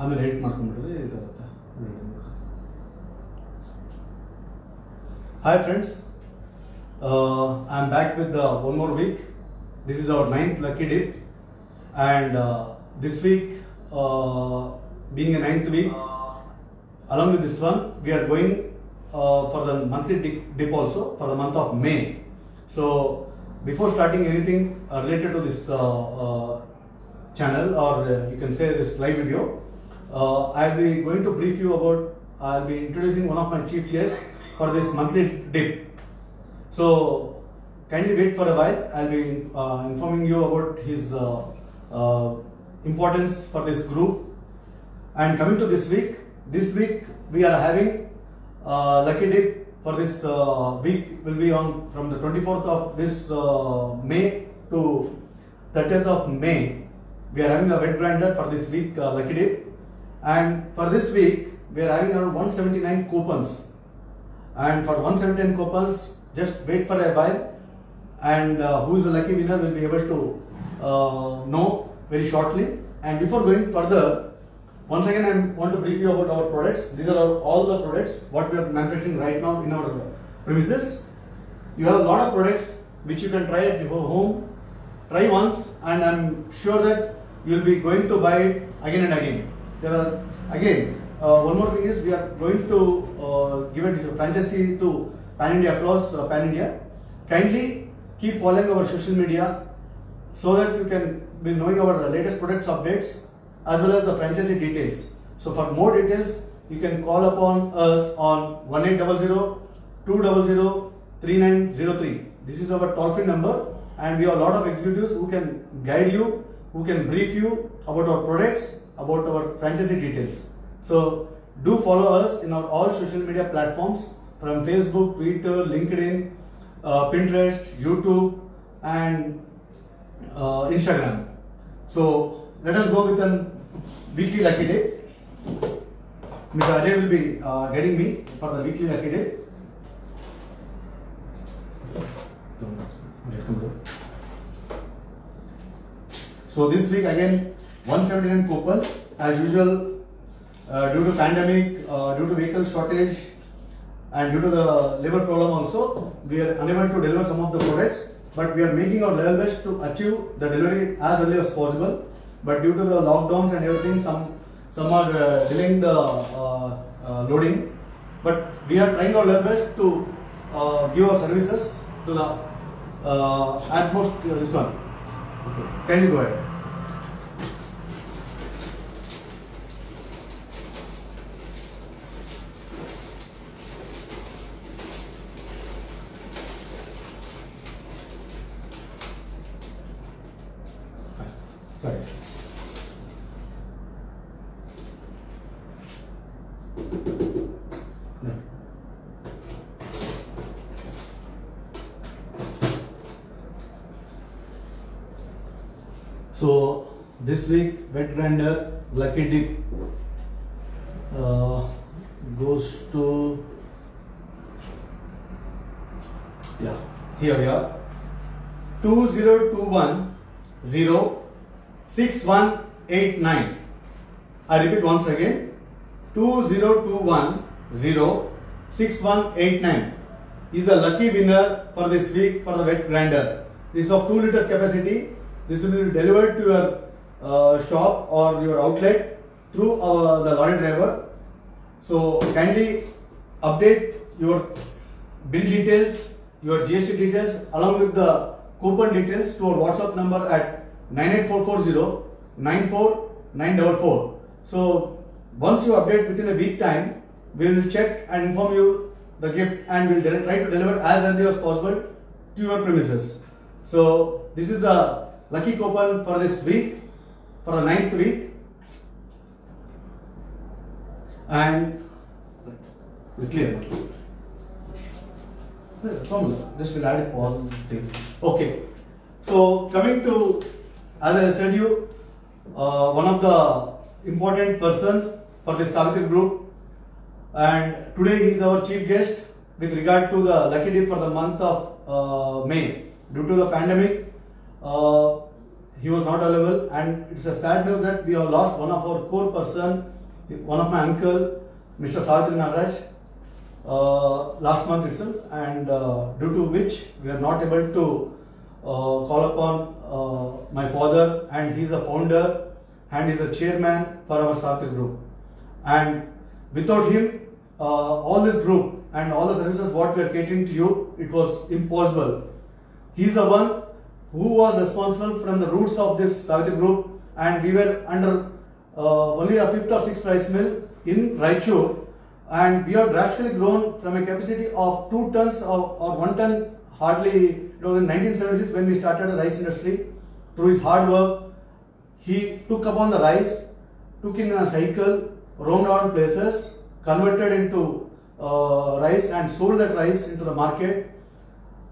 ಆಮೇಲೆ ರೇಟ್ ಮಾಡ್ಕೊಂಡ್ಬಿಟ್ರೆ ಇದಾಗುತ್ತೆ. Hi friends, I am back with one more week. This is our 9th lucky dip, and this week, being a 9th week, along with this one, we are going for the monthly dip also for the month of May. So before starting anything related to this channel, or you can say this live video, I'll be going to brief you about, I'll be introducing one of my chief guests for this monthly dip. So kindly wait for a while. I'll be informing you about his importance for this group. And coming to this week we are having lucky dip for this week will be on from the 24th of this May to 30th of May. We are having a wet grinder for this week lucky dip, and for this week we are having around 179 coupons. And for 179 coupons, just wait for a while, and who is the lucky winner will be able to know very shortly. And before going further, once again I want to brief you about our products. These are all the products what we are manufacturing right now in our premises. You have a lot of products which you can try at your home. Try once, and I'm sure that you will be going to buy it again and again. There are again. One more thing is we are going to give a franchisee to Pan India, across Pan India. Kindly keep following our social media so that you can be knowing our latest products updates as well as the franchisee details. So for more details, you can call upon us on 1800-200-3903. This is our toll-free number, and we have a lot of executives who can guide you, who can brief you about our products, about our franchisee details. So do follow us in our all social media platforms from Facebook, Twitter, LinkedIn, Pinterest, YouTube, and Instagram. So let us go with a weekly lucky day. Mr. Ajay will be guiding me for the weekly lucky day. So this week again 179 coupons as usual. Due to pandemic, due to vehicle shortage, and due to the labor problem also, we are unable to deliver some of the products, but we are making our level best to achieve the delivery as early as possible. But due to the lockdowns and everything, some are delaying the loading, but we are trying our level best to give our services to the utmost this one. Okay, can you go ahead? Right. No. So this week wet grinder lucky dip goes to, yeah, here we are, 2021-06189. I repeat once again, 2021-06189 is the lucky winner for this week for the wet grinder. This is of 2 liters capacity. This will be delivered to your shop or your outlet through the lorry driver. So kindly update your bill details, your GST details along with the coupon details to our WhatsApp number at 98440-94944. So once you update within a week time, we will check and inform you the gift, and we will try to deliver as early as possible to your premises. So this is the lucky coupon for this week, for the 9th week. And it's clear. Just will add a pause things. Okay. So coming to, as I said you, one of the important person for this Savitri group, and today he is our chief guest with regard to the lucky dip for the month of May. Due to the pandemic, he was not available, and it's a sad news that we have lost one of our core person, one of my uncle, Mr. Savitri Nagaraj, last month itself, and due to which we are not able to call upon my father, and he's a founder and he's a chairman for our Savitri group. And without him, all this group and all the services what we are catering to you, it was impossible. He's the one who was responsible from the roots of this Savitri group, and we were under only a 5th or 6th rice mill in Raichur, and we have drastically grown from a capacity of 2 tons or 1 ton hardly. It was in 1976 when we started the rice industry. Through his hard work, he took upon the rice, took in a cycle, roamed around places, converted into rice and sold that rice into the market.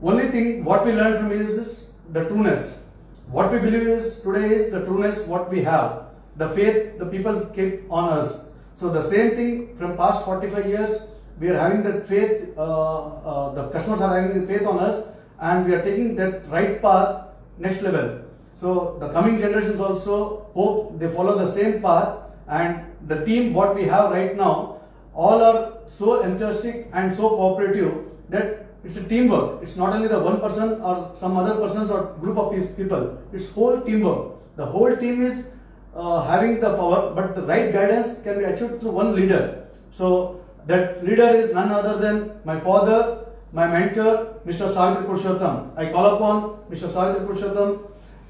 Only thing what we learned from him is this, the trueness. What we believe is today is the trueness what we have. The faith the people keep on us. So the same thing from past 45 years, we are having that faith, the customers are having the faith on us, and we are taking that right path next level. So the coming generations also hope they follow the same path, and the team what we have right now, all are so enthusiastic and so cooperative that it's a teamwork. It's not only the one person or some other persons or group of people. It's whole teamwork. The whole team is having the power, but the right guidance can be achieved through one leader. So that leader is none other than my father, my mentor, Mr. Savitri Purushottam. I call upon Mr. Savitri Purushottam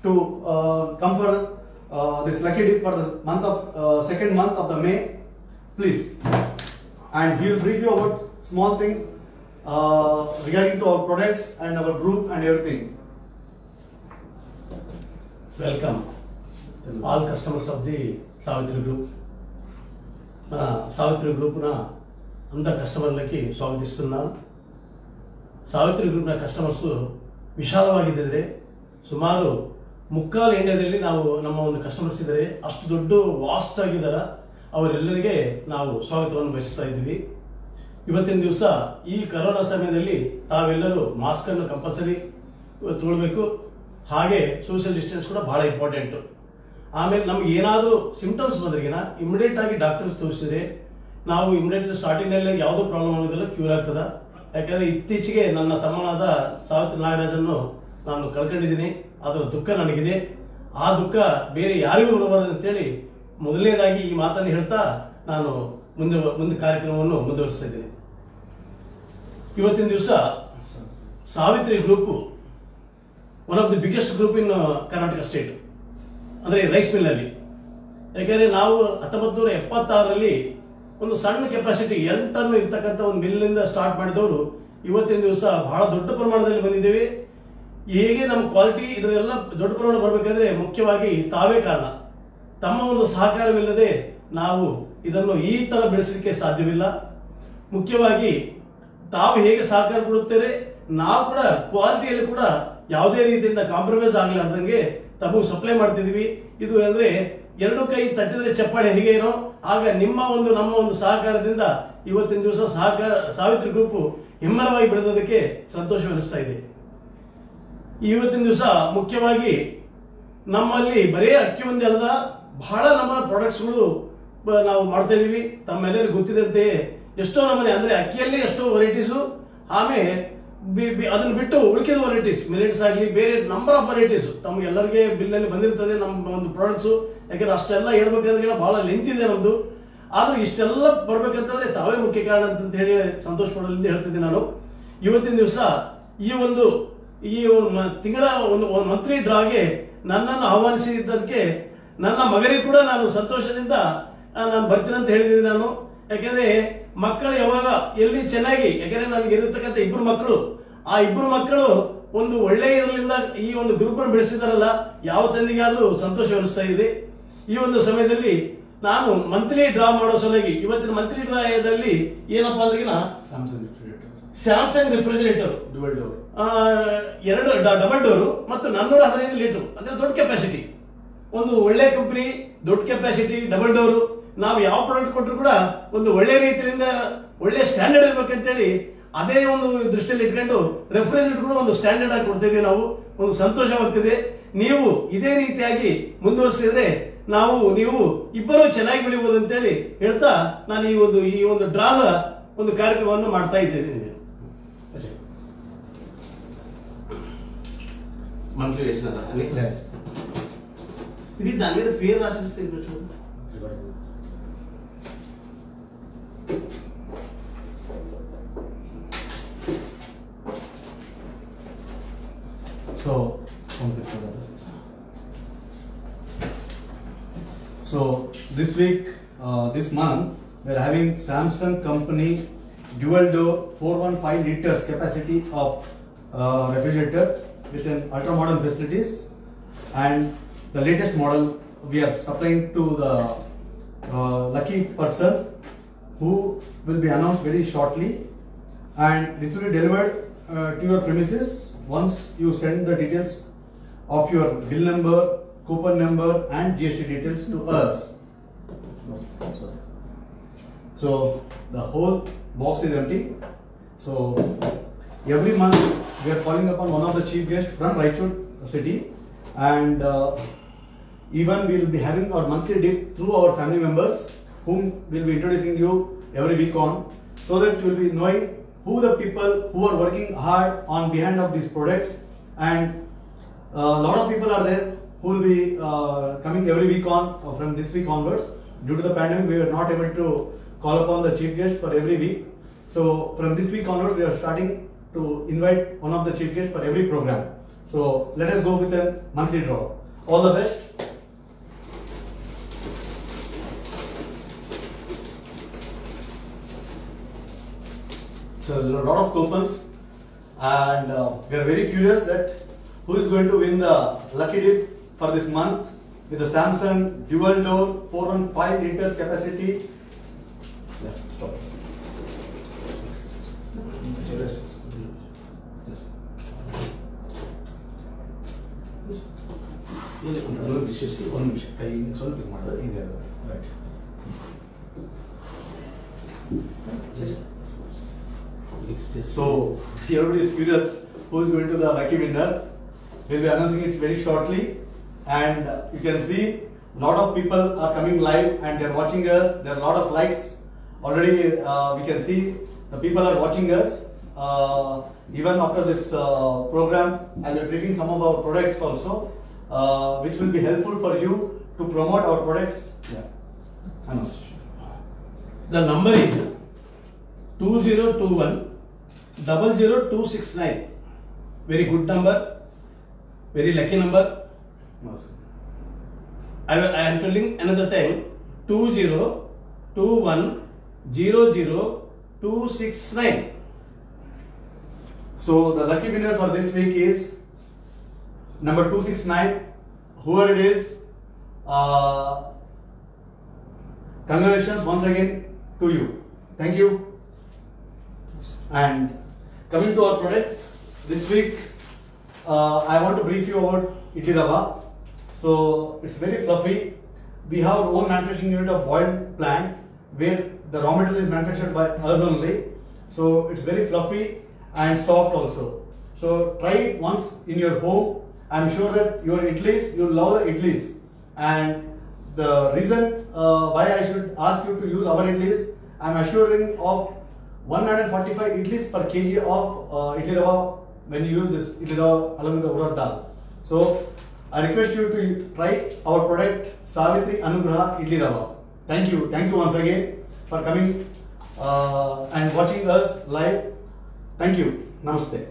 to come for this lucky dip for the month of second month of the May, please. And he will brief you about small thing regarding to our products and our group and everything. Welcome all customers of the Savitri Group. మన సావిత్రి గ్రూప్న అందరు కస్టమర్లకి ಸ್ವಾಗತಿస్తున్నాను. ಸಾವಿತ್ರಿ ಗ್ರೂಪ್ನ customers ವಿಶಾಲವಾಗಿದ್ದರೆ ಸುಮಾರು ಮುಕ್ಕಾಲು ಇಂಡಿಯಾದಲ್ಲಿ ನಾವು ನಮ್ಮ ಒಂದು customers ಇದ್ದಾರೆ. ಅಷ್ಟು ದೊಡ್ಡ ವಾಸ್ಟ್ ಆಗಿದ್ದಾರೆ. ಅವರೆಲ್ಲರಿಗೆ ನಾವು ಸ್ವಾಗತವನ್ನು ಬಯಸ್ತಾ ಇದ್ದೀವಿ. ಇವತ್ತಿನ ದಿವಸ ಈ ಕರೋನಾ ಸಮಯದಲ್ಲಿ ತಾವೆಲ್ಲರೂ ಮಾಸ್ಕ್ ಅನ್ನು ಕಂಪಲ್ಸರಿ ತೊಗೊಳ್ಬೇಕು. ಹಾಗೆ ಸೋಷಿಯಲ್ ಡಿಸ್ಟೆನ್ಸ್ ಕೂಡ ಬಹಳ ಇಂಪಾರ್ಟೆಂಟ್. ಆಮೇಲೆ ನಮ್ಗೆ ಏನಾದರೂ ಸಿಂಪ್ಟಮ್ಸ್ ಬಂದ್ರಿಗಿನ ಇಮಿಡಿಯೇಟ್ ಆಗಿ ಡಾಕ್ಟರ್ಸ್ ತೋರಿಸಿದ್ರೆ ನಾವು ಇಮಿಡಿಯೇಟ್ ಸ್ಟಾರ್ಟಿಂಗ್ನಲ್ಲಿ ಯಾವುದೋ ಪ್ರಾಬ್ಲಮ್ ಆಗೋದಿಲ್ಲ, ಕ್ಯೂರ್ ಆಗ್ತದ. ಯಾಕಂದ್ರೆ ಇತ್ತೀಚೆಗೆ ನನ್ನ ತಮ್ಮನಾದ ಸಾವಿತ್ರಿ ನಾಗರಾಜನ್ನು ನಾನು ಕಳ್ಕೊಂಡಿದ್ದೀನಿ. ಅದರ ದುಃಖ ನನಗಿದೆ. ಆ ದುಃಖ ಬೇರೆ ಯಾರಿಗೂ ಬರಬಾರದು ಅಂತೇಳಿ ಮೊದಲನೇದಾಗಿ ಈ ಮಾತನ್ನು ಹೇಳ್ತಾ ನಾನು ಮುಂದೆ ಕಾರ್ಯಕ್ರಮವನ್ನು ಮುಂದುವರಿಸ್ತಾ ಇದ್ದೀನಿ. ಇವತ್ತಿನ ದಿವಸ Savitri group one of the biggest group in Karnataka state, ಅಂದರೆ ರೈಸ್ ಮಿಲ್ನಲ್ಲಿ. ಯಾಕೆಂದರೆ ನಾವು 1976ರಲ್ಲಿ ಒಂದು ಸಣ್ಣ ಕೆಪಾಸಿಟಿ 2 ಟನ್ ಇರ್ತಕ್ಕಂಥ ಒಂದು ಮಿಲ್ಲಿಂದ ಸ್ಟಾರ್ಟ್ ಮಾಡಿದವರು ಇವತ್ತಿನ ದಿವಸ ಬಹಳ ದೊಡ್ಡ ಪ್ರಮಾಣದಲ್ಲಿ ಬಂದಿದ್ದೇವೆ. ಹೇಗೆ ನಮ್ಮ ಕ್ವಾಲಿಟಿ ಇದರೆಲ್ಲ ದೊಡ್ಡ ಪ್ರಮಾಣ ಬರಬೇಕಾದ್ರೆ ಮುಖ್ಯವಾಗಿ ತಾವೇ ಕಾರಣ. ತಮ್ಮ ಒಂದು ಸಹಕಾರವಿಲ್ಲದೆ ನಾವು ಇದನ್ನು ಈ ತರ ಬೆಳೆಸಲಿಕ್ಕೆ ಸಾಧ್ಯವಿಲ್ಲ. ಮುಖ್ಯವಾಗಿ ತಾವು ಹೇಗೆ ಸಹಕಾರ ಕೊಡುತ್ತಾರೆ, ನಾವು ಕೂಡ ಕ್ವಾಲಿಟಿಯಲ್ಲಿ ಕೂಡ ಯಾವುದೇ ರೀತಿಯಿಂದ ಕಾಂಪ್ರಮೈಸ್ ಆಗಲಾರ್ದಂಗೆ ತಮಗೆ ಸಪ್ಲೈ ಮಾಡ್ತಿದ್ವಿ. ಇದು ಅಂದ್ರೆ 2 ಕೈ ತಟ್ಟಿದ್ರೆ ಚಪ್ಪಾಳೆ ಹೇಗೆ ಏನೋ ಆಗ ನಮ್ಮ ಒಂದು ಸಹಕಾರದಿಂದ ಇವತ್ತಿನ ದಿವಸ ಸಾವಿತ್ರಿ ಗ್ರೂಪ್ ಹೆಮ್ಮರವಾಗಿ ಬೆಳೆದೋದಕ್ಕೆ ಸಂತೋಷವೆನಿಸ್ತಾ ಇದೆ. ಇವತ್ತಿನ ದಿವಸ ಮುಖ್ಯವಾಗಿ ನಮ್ಮಲ್ಲಿ ಬರೀ ಅಕ್ಕಿ ಒಂದೇ ಅಲ್ಲ, ಬಹಳ ನಮ್ಮ ಪ್ರಾಡಕ್ಟ್ಸ್ಗಳು ನಾವು ಮಾಡ್ತಾ ಇದೀವಿ. ತಮ್ಮೆಲ್ಲರಿಗೂ ಗೊತ್ತಿದಂತೆ ಎಷ್ಟೋ ನಮ್ಮನೆ ಅಂದ್ರೆ ಅಕ್ಕಿಯಲ್ಲಿ ಎಷ್ಟೋ ವೆರೈಟೀಸು, ಆಮೇಲೆ ಅದನ್ನು ಬಿಟ್ಟು ಉಳಿಕೆದ ವೆರೈಟೀಸ್ ಮಿಲೆಟ್ಸ್ ಆಗಲಿ ಬೇರೆ ನಂಬರ್ ಆಫ್ ವೆರೈಟೀಸ್ ತಮಗೆಲ್ಲರಿಗೆ ಬಿಲ್ನಲ್ಲಿ ಬಂದಿರ್ತದೆ ನಮ್ಮ ಒಂದು ಪ್ರಾಡಕ್ಟ್ಸು. ಯಾಕಂದ್ರೆ ಅಷ್ಟೆಲ್ಲ ಹೇಳ್ಬೇಕಂದ್ರೆ ಬಹಳ ಲೆಂತ್ ಇದೆ ನಮ್ದು. ಆದ್ರೂ ಇಷ್ಟೆಲ್ಲ ಬರ್ಬೇಕಂತಂದ್ರೆ ತಾವೇ ಮುಖ್ಯ ಕಾರಣ ಅಂತ ಹೇಳಿ ಸಂತೋಷ ಪಡಲಿಂದ ಹೇಳ್ತಿದ್ದೀನಿ ನಾನು. ಇವತ್ತಿನ ದಿವಸ ಈ ತಿಂಗಳ ಒಂದು ಮಂತ್ಲಿ ಡ್ರಾಗೆ ನನ್ನನ್ನು ಆಹ್ವಾನಿಸಿದ್ದಕ್ಕೆ ನನ್ನ ಮಗನಿಗೆ ಕೂಡ ನಾನು ಸಂತೋಷದಿಂದ ನಾನು ಬರ್ತೀನಿ ಅಂತ ಹೇಳಿದ್ದೀನಿ ನಾನು. ಯಾಕಂದ್ರೆ ಮಕ್ಕಳು ಯಾವಾಗ ಎಲ್ಲಿ ಚೆನ್ನಾಗಿ, ಯಾಕಂದ್ರೆ ನನಗೆ ಇರತಕ್ಕಂಥ 2 ಮಕ್ಕಳು, ಆ 2 ಮಕ್ಕಳು ಒಂದು ಒಳ್ಳೆಯ ಇದರಿಂದ ಈ ಒಂದು ಗ್ರೂಪ್ ಅನ್ನು ಬೆಳೆಸಿದಾರಲ್ಲ, ಯಾವ ತಂದೆಗಾದ್ರೂ ಸಂತೋಷವೆನಿಸ್ತಾ ಇದೆ. ಈ ಒಂದು ಸಮಯದಲ್ಲಿ ನಾನು ಮಂತ್ಲಿ ಡ್ರಾ ಮಾಡೋ ಸಲುವಾಗಿ ಇವತ್ತಿನ ಮಂತ್ಲಿ ಡ್ರಾದಲ್ಲಿ ಏನಪ್ಪಾ ಅಂದ್ರೆ ಸ್ಯಾಮ್ಸಂಗ್ ರೆಫ್ರಿಜರೇಟರ್ ಡಬಲ್ ಡೋರು ಮತ್ತು 415 ಲೀಟರ್ ಅಂದ್ರೆ ದೊಡ್ಡ ಕೆಪಾಸಿಟಿ, ಒಂದು ಒಳ್ಳೆ ಕಂಪನಿ, ದೊಡ್ಡ ಕೆಪಾಸಿಟಿ, ಡಬಲ್ ಡೋರು. ನಾವು ಯಾವ ಪ್ರಾಡಕ್ಟ್ ಕೊಟ್ಟರು ಕೂಡ ಒಂದು ಒಳ್ಳೆ ರೀತಿಯಿಂದ ಒಳ್ಳೆ ಸ್ಟ್ಯಾಂಡರ್ಡ್ ಇರ್ಬೇಕಂತೇಳಿ ಅದೇ ಒಂದು ದೃಷ್ಟಿಯಲ್ಲಿ ಇಟ್ಕೊಂಡು ರೆಫ್ರಿಜರೇಟರ್ ಕೂಡ ಒಂದು ಸ್ಟ್ಯಾಂಡರ್ಡ್ ಆಗಿ ಕೊಡ್ತಿದ್ದೀವಿ. ನಾವು ಒಂದು ಸಂತೋಷವಾಗ್ತಿದೆ. ನೀವು ಇದೇ ರೀತಿಯಾಗಿ ಮುಂದುವರಿಸಿದ್ರೆ ನೀವು ಇಬ್ಬರು ಚೆನ್ನಾಗಿ ಬೆಳಿಬಹುದು ಅಂತೇಳಿ ಹೇಳ್ತಾ ನಾನು ಈ ಒಂದು ಡ್ರಾದ ಒಂದು ಕಾರ್ಯಕ್ರಮವನ್ನು ಮಾಡ್ತಾ ಇದ್ದೇನೆ. ಮಂತ್ಲಿ ఇది దాని మీద పేరు రాసిస్తే So this week, this month, we are having Samsung company dual door 415 liters capacity of refrigerator with an ultra modern facilities, and the latest model we are supplying to the lucky person who will be announced very shortly, and this will be delivered to your premises once you send the details of your bill number, coupon number and GST details to us. So the whole box is empty. So every month we are calling upon one of the chief guests from Raichur city, and even we will be having our monthly dip through our family members whom we will be introducing you every week on, so that you will be knowing who the people who are working hard on behalf of these products. And a lot of people are there who will be coming every week on from this week onwards. Due to the pandemic, we were not able to call upon the chief guest for every week. So from this week onwards, we are starting to invite one of the chief guests for every program. So let us go with a monthly draw. All the best. So there are a lot of coupons, and we are very curious that who is going to win the lucky dip for this month with the Samsung dual door 415 liters capacity. Yeah, stop. So everybody is curious who is going to the lucky winner. We'll be announcing it very shortly, and you can see a lot of people are coming live and they're watching us. There are a lot of likes already. We can see the people are watching us. Even after this program, I'll be briefing some of our products also, which will be helpful for you to promote our products. Yeah. The number is 2021 00269. Very good number. Very lucky number. I am telling another time. 2021 00269. So the lucky winner for this week is number 269. Whoever it is, congratulations once again to you. Thank you. And coming to our products, this week I want to brief you about Idli Rava. So it's very fluffy. We have our own manufacturing unit of boiled plant where the raw material is manufactured by us only. So it's very fluffy and soft also. So try it once in your home. I'm sure that your idlis, you love the idlis. And the reason why I should ask you to use our idlis, I'm assuring of 145 idlis per kg of Idli Rava when you use this Idli Rava along with the urad dal. So I request you to try our product Savitri Anugraha Idli Rava. Thank you once again for coming and watching us live. Thank you. Namaste.